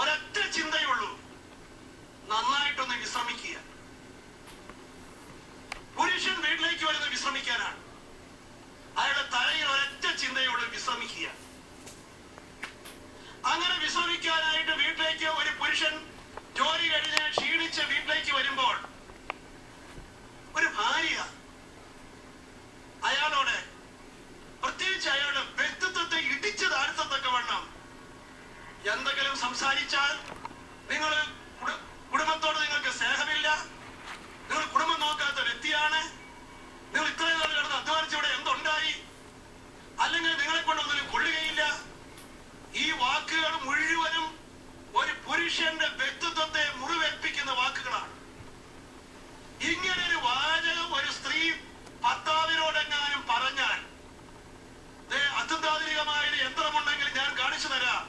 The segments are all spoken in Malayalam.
ഒരൊറ്റ ചിന്തയുള്ളൂ, നന്നായിട്ടൊന്ന് വിശ്രമിക്കുക. പുരുഷൻ വീട്ടിലേക്ക് വരുന്നത് വിശ്രമിക്കാനാണ്. അയാളുടെ തലയിൽ ഒരൊറ്റ ചിന്തയുള്ളൂ, വിശ്രമിക്കുക. അങ്ങനെ വിശ്രമിക്കാനായിട്ട് വീട്ടിലേക്ക് ഒരു പുരുഷൻ ജോലി കഴിഞ്ഞ് ക്ഷീണിച്ച് വീട്ടിലേക്ക് വരുമ്പോൾ ഒരു ഭാര്യ അയാളോട്, പ്രത്യേകിച്ച് അയാളുടെ വ്യക്തിത്വത്തെ ഇടിച്ചു താഴ്ത്തത്തക്കവണ്ണം എന്തെങ്കിലും സംസാരിച്ചാൽ, നിങ്ങൾ കുടുംബത്തോട് നിങ്ങൾക്ക് സ്നേഹമില്ല, നിങ്ങൾ കുടുംബം നോക്കാത്ത വ്യക്തിയാണ്, നിങ്ങൾ ഇത്രയും നാൾ കിടന്ന് അധ്വാനിച്ചിവിടെ എന്തുണ്ടായി, അല്ലെങ്കിൽ നിങ്ങളെ കൊണ്ടൊന്നിനും കൊള്ളുകയില്ല, ഈ വാക്കുകൾ മുഴുവനും ഒരു പുരുഷന്റെ വ്യക്തിത്വത്തെ മുറിവേൽപ്പിക്കുന്ന വാക്കുകളാണ്. ഇങ്ങനെ ഒരു വാചകം ഒരു സ്ത്രീ ഭർത്താവിനോടെങ്ങാനും പറഞ്ഞാൽ, അത്യന്താധുനികമായൊരു യന്ത്രമുണ്ടെങ്കിൽ ഞാൻ കാണിച്ചു തരാം.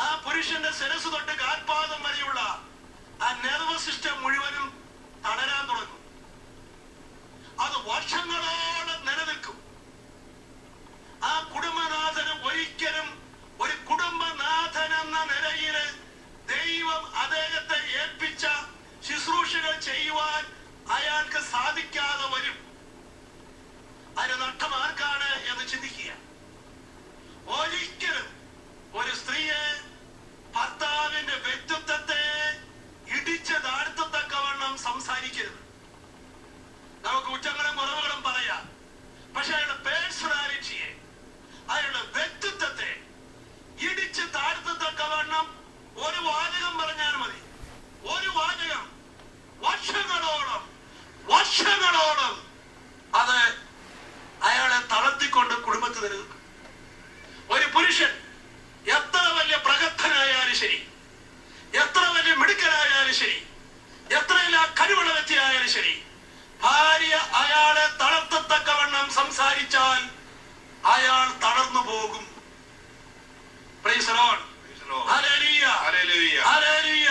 ആ പുരുഷന്റെ ശിരസ് തൊട്ട് കാൽപാദം വരെയുള്ള ആ നെർവസ് സിസ്റ്റം മുഴുവനും തളരാൻ തുടങ്ങും. അത് വർഷങ്ങളോളം നിലനിൽക്കും. ആ കുടുംബനാഥന് ഒരിക്കലും ഒരു കുടുംബനാഥൻ എന്ന നിലയിൽ ദൈവം അദ്ദേഹത്തെ ഏൽപ്പിച്ച ശുശ്രൂഷകൾ ചെയ്യുവാൻ അയാൾക്ക് സാധിക്കാതെ വരും. അതിന് നഷ്ടം ആർക്കാണ് എന്ന് ചിന്തിക്കുക. ഒരിക്കലും ഒരു സ്ത്രീയെ ഭർത്താവിന്റെ വ്യക്തിത്വത്തെ ഇടിച്ച് താഴ്ത്തത്തക്കവണ്ണം സംസാരിക്കരുത്. നമുക്ക് കുറ്റങ്ങളും കുറവുകളും പറയാം, പക്ഷെ അയാളുടെ പേഴ്സണാലിറ്റിയെ, അയാളുടെ വ്യക്തിത്വത്തെ ഇടിച്ച് താഴ്ത്തത്തക്കവണ്ണം ഒരു വാചകം പറഞ്ഞാൽ മതി. ഒരു വാചകം വർഷങ്ങളോളം അത് അയാളെ തളർത്തിക്കൊണ്ട് കുടുംബത്തിൽ നിലനിൽക്കും. ഒരു പുരുഷൻ എത്ര വലിയ പ്രഗത്ഭനായാലും ശരി, എത്ര വലിയ മിടുക്കനായാലും ശരി, എത്രയെല്ലാം കഴിവുള്ള വ്യക്തിയായാലും ശരി, ഭാര്യ അയാളെ തളർത്തത്തക്കവണ്ണം സംസാരിച്ചാൽ അയാൾ തളർന്നു പോകും. Price the Lord. Hallelujah, hallelujah, hallelujah,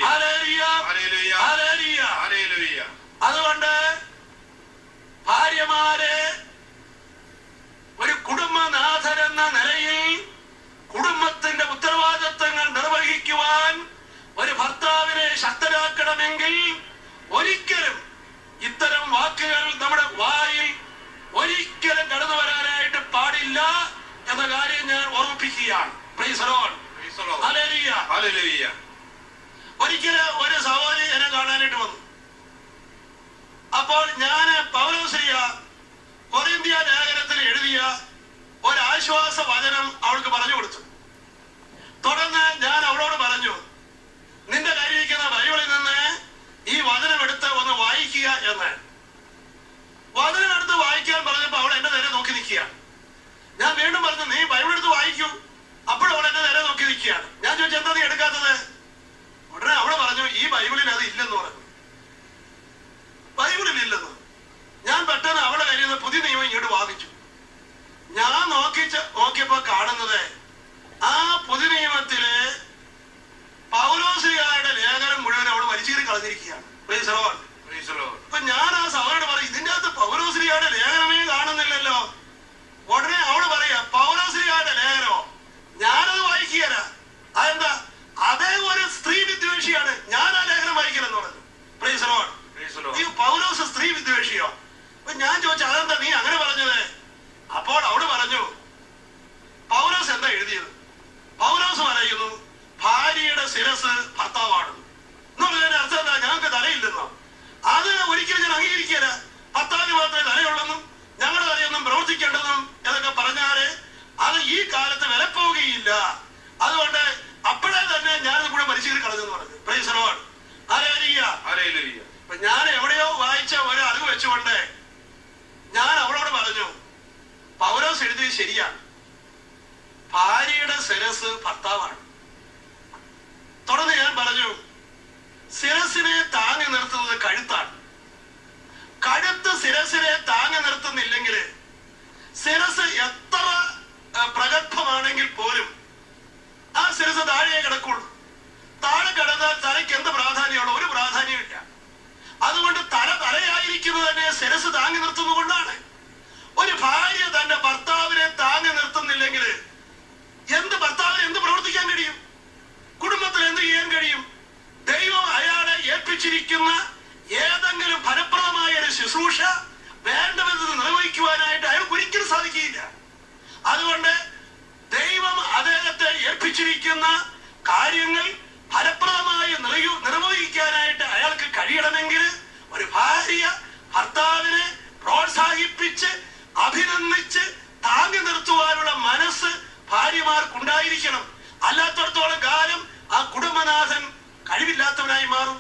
hallelujah, hallelujah, hallelujah. അതുകൊണ്ട് ഭാര്യമാരെ ഒരു കുടുംബനാഥൻ എന്ന നിലയിൽ കുടുംബത്തിന്റെ ഉത്തരവാദിത്തങ്ങൾ നിർവഹിക്കുവാൻ ഒരു ഭർത്താവിനെ ശക്തരാക്കണമെങ്കിൽ ഒരിക്കലും ഇത്തരം വാക്കുകൾ നമ്മുടെ വായിൽ ഒരിക്കലും കടന്നു വരാനായിട്ട് പാടില്ല എന്ന കാര്യം ഞാൻ ഓർമ്മിപ്പിക്കുകയാണ്. Price the Lord. Hallelujah, hallelujah. ഒരിക്കലും ഒരു സഹോദരി എന്നെ കാണാനായിട്ട് വന്നു. അപ്പോൾ ഞാൻ പൗലോസ്ലീഹ കൊരിന്ത്യ ലേഖനത്തിൽ എഴുതിയ ഒരു ആശ്വാസ വചനം അവൾക്ക് പറഞ്ഞു കൊടുത്തു. തുടർന്ന് ഞാൻ അവളോട് പറഞ്ഞു, നിന്റെ കയ്യിരിക്കുന്ന ബൈബിളിൽ നിന്ന് ഈ വചനം എടുത്ത് ഒന്ന് വായിക്കുക എന്ന്. വചനം എടുത്ത് വായിക്കാൻ പറഞ്ഞപ്പോൾ അവൾ എന്റെ നേരെ നോക്കി നിൽക്കുക. ഞാൻ വീണ്ടും പറഞ്ഞു, നീ ബൈബിൾ എടുത്ത് വായിക്കൂ. അപ്പോഴും അവൾ എന്റെ നേരെ നോക്കി നിൽക്കുകയാണ്. ഞാൻ ചോദിച്ചു, എന്താ നീ എടുക്കാത്തത്? ഉടനെ അവള് പറഞ്ഞു, ഈ ബൈബിളിൽ അത് ഇല്ലെന്ന് പറഞ്ഞു. ബൈബിളിൽ ഇല്ലെന്ന്. ഞാൻ പെട്ടെന്ന് അവളെ കയ്യിൽ നിന്ന് പുതിയ നിയമം ഇങ്ങോട്ട് വാങ്ങിച്ചു. ഞാൻ നോക്കിയപ്പോ കാണുന്നത് ആ പുതിയ നിയമത്തില് പൗലോസ്ലീഹയുടെ ലേഖനം മുഴുവൻ അവൾ വലിച്ചീറി കളഞ്ഞിരിക്കുകയാണ്. Praise the lord. അപ്പൊ ഞാൻ ആ സഹോദരനോട് പറയും, ഇതിന്റെ അകത്ത് പൗലോസ്ലീഹയുടെ ലേഖനമേ കാണുന്നില്ലല്ലോ. ഉടനെ അവള് പറയാ, പൗലോസ്ലീഹയുടെ ലേഖനോ? ഞാനത് വായിക്കുകയല്ല. അതെന്താ? അദ്ദേഹം ഒരു സ്ത്രീ വിദ്വേഷിയാണ്, ഞാൻ ആ ലേഖനം വായിക്കില്ലെന്ന് പറഞ്ഞു. Price the Lord. ഈ പൗലോസ് സ്ത്രീ വിദ്വേഷിയോ? അപ്പൊ ഞാൻ ചോദിച്ചു, അതെന്താ നീ അങ്ങനെ പറഞ്ഞത്? അപ്പോൾ അവള് പറഞ്ഞു, പൗലോസ് എന്താ എഴുതിയത്? പൗലോസ് പറയുന്നു, ഭാര്യയുടെ ശിരസ് ഭർത്താവാണെന്ന്. എന്ന് പറഞ്ഞതിന്റെ അർത്ഥം എന്താ? ഞങ്ങൾക്ക് തലയില്ലെന്നോ? അത് ഒരിക്കലും ഞാൻ അംഗീകരിക്കുകയില്ല. ഭർത്താവിന് മാത്രമേ തലയുള്ളെന്നും ശുശ്രൂഷ വേണ്ടവെന്ന് നിർവഹിക്കുവാനായിട്ട് അയാൾക്ക് ഒരിക്കലും സാധിക്കുകയില്ല. അതുകൊണ്ട് ദൈവം അദ്ദേഹത്തെ ഏൽപ്പിച്ചിരിക്കുന്ന കാര്യങ്ങൾ ഫലപ്രദമായി നിർവഹിക്കാനായിട്ട് അയാൾക്ക് കഴിയണമെങ്കിൽ ഒരു ഭാര്യ ഭർത്താവിനെ പ്രോത്സാഹിപ്പിച്ച് അഭിനന്ദിച്ച് താങ്ങി നിർത്തുവാനുള്ള മനസ്സ് ഭാര്യമാർക്കുണ്ടായിരിക്കണം. അല്ലാത്തടത്തോളം കാലം ആ കുടുംബനാഥൻ കഴിവില്ലാത്തവനായി മാറും.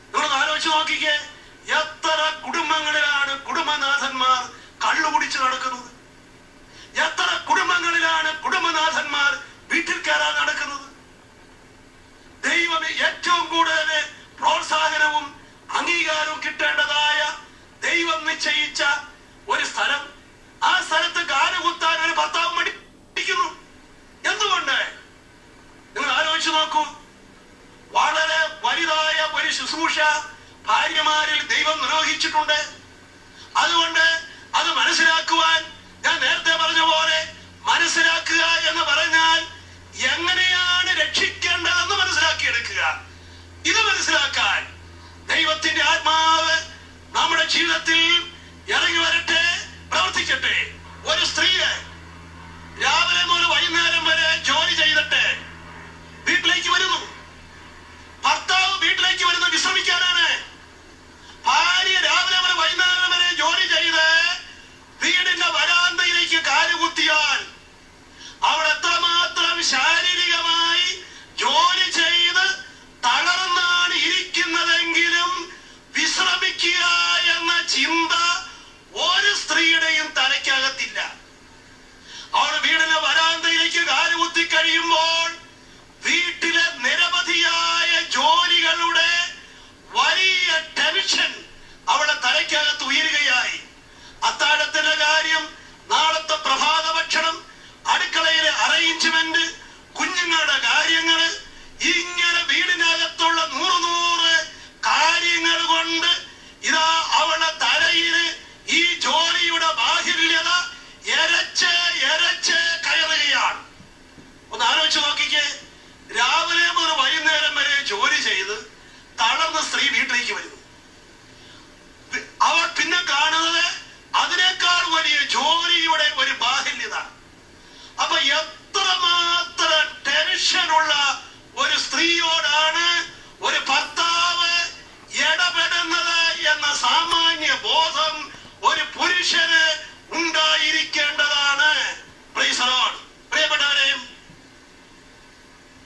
നിങ്ങളൊന്ന് ആലോചിച്ച് നോക്കിക്കേ, എത്ര കുടുംബങ്ങളിലാണ് കുടുംബനാഥന്മാർ കള്ളു കുടിച്ച് നടക്കുന്നത്? എത്ര കുടുംബങ്ങളിലാണ് കുടുംബനാഥന്മാർ വീട്ടിൽ കയറാൻ നടക്കുന്നത്? ദൈവം ഏറ്റവും കൂടുതൽ പ്രോത്സാഹനവും അംഗീകാരവും കിട്ടേണ്ടതായ ദൈവം നിശ്ചയിച്ച ഒരു സ്ഥലം, ആ സ്ഥലത്ത് കാലുകുത്താൻ ഒരു ഭർത്താവ് മടിക്കുന്നു. എന്തുകൊണ്ട്? നിങ്ങൾ ആലോചിച്ച് നോക്കൂ. വളരെ വലുതായ ഒരു ശുശ്രൂഷ ഭാര്യമാരിൽ ദൈവം നിർവഹിച്ചിട്ടുണ്ട്. അതുകൊണ്ട് അത് മനസ്സിലാക്കുവാൻ ഞാൻ നേരത്തെ പറഞ്ഞ പോലെ, മനസ്സിലാക്കുക എന്ന് പറഞ്ഞാൽ എങ്ങനെയാണ് രക്ഷിക്കേണ്ടതെന്ന് മനസ്സിലാക്കിയെടുക്കുക. ഇത് മനസ്സിലാക്കാൻ ദൈവത്തിന്റെ ആത്മാവ് നമ്മുടെ ജീവിതത്തിൽ ഇറങ്ങി വരട്ടെ, പ്രവർത്തിക്കട്ടെ. ഒരു സ്ത്രീ രാവിലെ മുതൽ വൈകുന്നേരം വരെ ജോലി ചെയ്തിട്ട് വീട്ടിലേക്ക് വരുന്നു. ഭർത്താവ് വീട്ടിലേക്ക് വരുന്നത് വിശ്രമിക്കാനാണ്. ഭാര്യ രാവിലെ മുതൽ വൈകുന്നേരം വരെ ജോലി ചെയ്ത് വീടിന്റെ വരാന്തയിലേക്ക് കാലുകുത്തിയാൽ അവൾ എത്രമാത്രം ശാരീരികമായി ജോലി ചെയ്ത് തളർന്നാണ് ഇരിക്കുന്നതെങ്കിലും വിശ്രമിക്കുക എന്ന ചിന്ത ഒരു സ്ത്രീയുടെയും തലയ്ക്കകത്തില്ല. അവൾ വീടിന്റെ വരാന്തയിലേക്ക് കാലുകുത്തി കഴിയുമ്പോൾ വീട്ടിലെ നിരവധിയായ ജോലികളുടെ വലിയ ടെൻഷൻ അവളുടെ തലയ്ക്കകത്ത് ഉയരുകയായി. അത്താഴത്തിന്റെ കാര്യം, നാളത്തെ പ്രഭാത ഭക്ഷണം, അടുക്കളയിലെ അറേഞ്ച്മെന്റ്, കുഞ്ഞുങ്ങളുടെ കാര്യങ്ങള്, ഇങ്ങനെ വീടിനകത്തുള്ള 100 കാര്യങ്ങൾ കൊണ്ട് ഇതാ അവളുടെ തലയില് ഈ ജോലിയുടെ ബാഹുല്യത എരച്ച് കയറുകയാണ്. ഒന്ന് ആലോചിച്ച് നോക്കിക്കേ, രാവിലെ മുതൽ വൈകുന്നേരം വരെ ജോലി ചെയ്ത് തളർന്ന സ്ത്രീ വീട്ടിലേക്ക് വരുന്നു. അവൾ പിന്നെ കാണുന്നത് അതിനേക്കാൾ വലിയ ജോലിയുടെ ഒരു ബാഹുല്യത. അപ്പൊ എത്രമാത്രം ടെൻഷനുള്ള ഒരു സ്ത്രീയോടാണ് ഒരു ഭർത്താവ് ഇടപെടുന്നത് എന്ന സാമാന്യ ബോധം ഒരു പുരുഷന് ഉണ്ടായിരിക്കേണ്ടതാണ്. പ്രിയപ്പെട്ടവരെയും,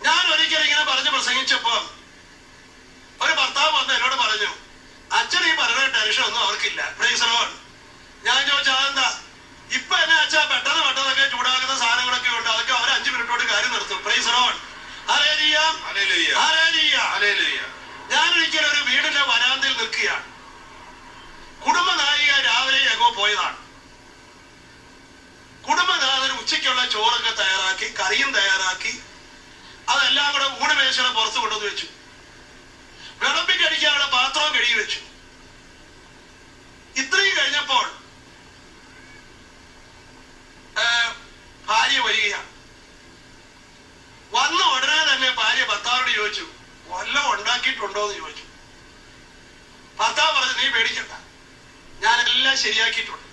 ഞാൻ ഒരിക്കലും ഇങ്ങനെ പറഞ്ഞ് പ്രസംഗിച്ചപ്പോ ഒരു ഭർത്താവ് വന്ന് എന്നോട് പറഞ്ഞു, അച്ഛൻ ഈ പറയുന്ന ടെൻഷൻ ഒന്നും അവർക്കില്ല. ഞാൻ ചോദിച്ചാ അതെന്താ? ഇപ്പൊ എന്നെ അച്ഛാ പെട്ടെന്നൊക്കെ ചൂടാകുന്ന സാധനങ്ങളൊക്കെ ഉണ്ട്, അതൊക്കെ അവർ 5 മിനിറ്റോട് കാര്യം നിർത്തും. ഞാനൊരിക്കലും ഒരു വീടിന്റെ വരാന്തയിൽ നിൽക്കുകയാണ്. കുടുംബനായിക രാവിലെ എങ്ങോ പോയതാണ്. കുടുംബനാഥൻ ഉച്ചയ്ക്കുള്ള ചോറൊക്കെ തയ്യാറാക്കി, കറിയും തയ്യാറാക്കി, അതെല്ലാം കൂടെ ഊണുമേശയുടെ പുറത്ത് കൊണ്ടുവന്ന് വെച്ചു. വിളമ്പിക്കടിക്കാനുള്ള പാത്രവും കഴുകി വെച്ചു. ഇത്രയും കഴിഞ്ഞപ്പോൾ ഭാര്യ വരികയാണ്. വന്ന ഉടനെ തന്നെ ഭാര്യ ഭർത്താവിനോട് ചോദിച്ചു, വല്ലതും ഉണ്ടാക്കിയിട്ടുണ്ടോ എന്ന് ചോദിച്ചു. ഭർത്താവ് പറഞ്ഞു, നീ പേടിക്കണ്ട, ഞാനെല്ലാം ശരിയാക്കിയിട്ടുണ്ട്.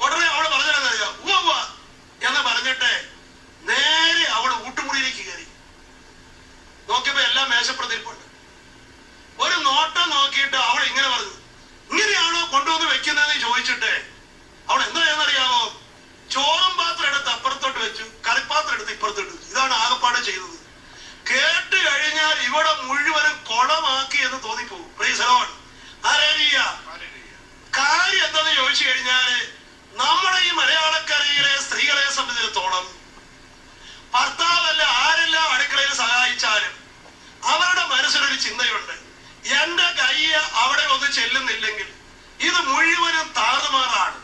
ഉടനെ അവള് പറഞ്ഞിരുന്നറിയാം, ഉവ്വ എന്ന് പറഞ്ഞിട്ട് നേരെ അവള് ഊട്ടുമുറിയിലേക്ക് കയറി. നോക്കിയപ്പോ എല്ലാം മേശപ്പുറത്തിരിപ്പുണ്ട്. ഒരു നോട്ടം നോക്കിയിട്ട് അവൾ ഇങ്ങനെ പറഞ്ഞു, ഇങ്ങനെയാണോ കൊണ്ടുവന്ന് വെക്കുന്നതെന്ന് ചോദിച്ചിട്ട് അവൾ എന്താണെന്നറിയാമോ, ചോറും പാത്രം എടുത്ത് അപ്പുറത്തോട്ട് വെച്ചു, കറിപ്പാത്രം എടുത്ത് ഇപ്പുറത്തോട്ട് വെച്ചു. ഇതാണ് ആകപ്പാടെ ചെയ്തത്. കേട്ട് കഴിഞ്ഞാൽ ഇവിടെ മുഴുവനും കുളമാക്കി എന്ന് തോന്നിപ്പോകും. കാര്യം എന്താന്ന് ചോദിച്ചു കഴിഞ്ഞാല്, നമ്മുടെ ഈ മലയാളക്കരയിലെ സ്ത്രീകളെ സംബന്ധിച്ചിടത്തോളം ഭർത്താവല്ല ആരെല്ലാം അടുക്കളയിൽ സഹായിച്ചാലും അവരുടെ മനസ്സിലൊരു ചിന്തയുണ്ട്, എന്റെ കൈ അവിടെ ഒന്ന് ചെല്ലുന്നില്ലെങ്കിൽ ഇത് മുഴുവനും താറുമാറാണ്.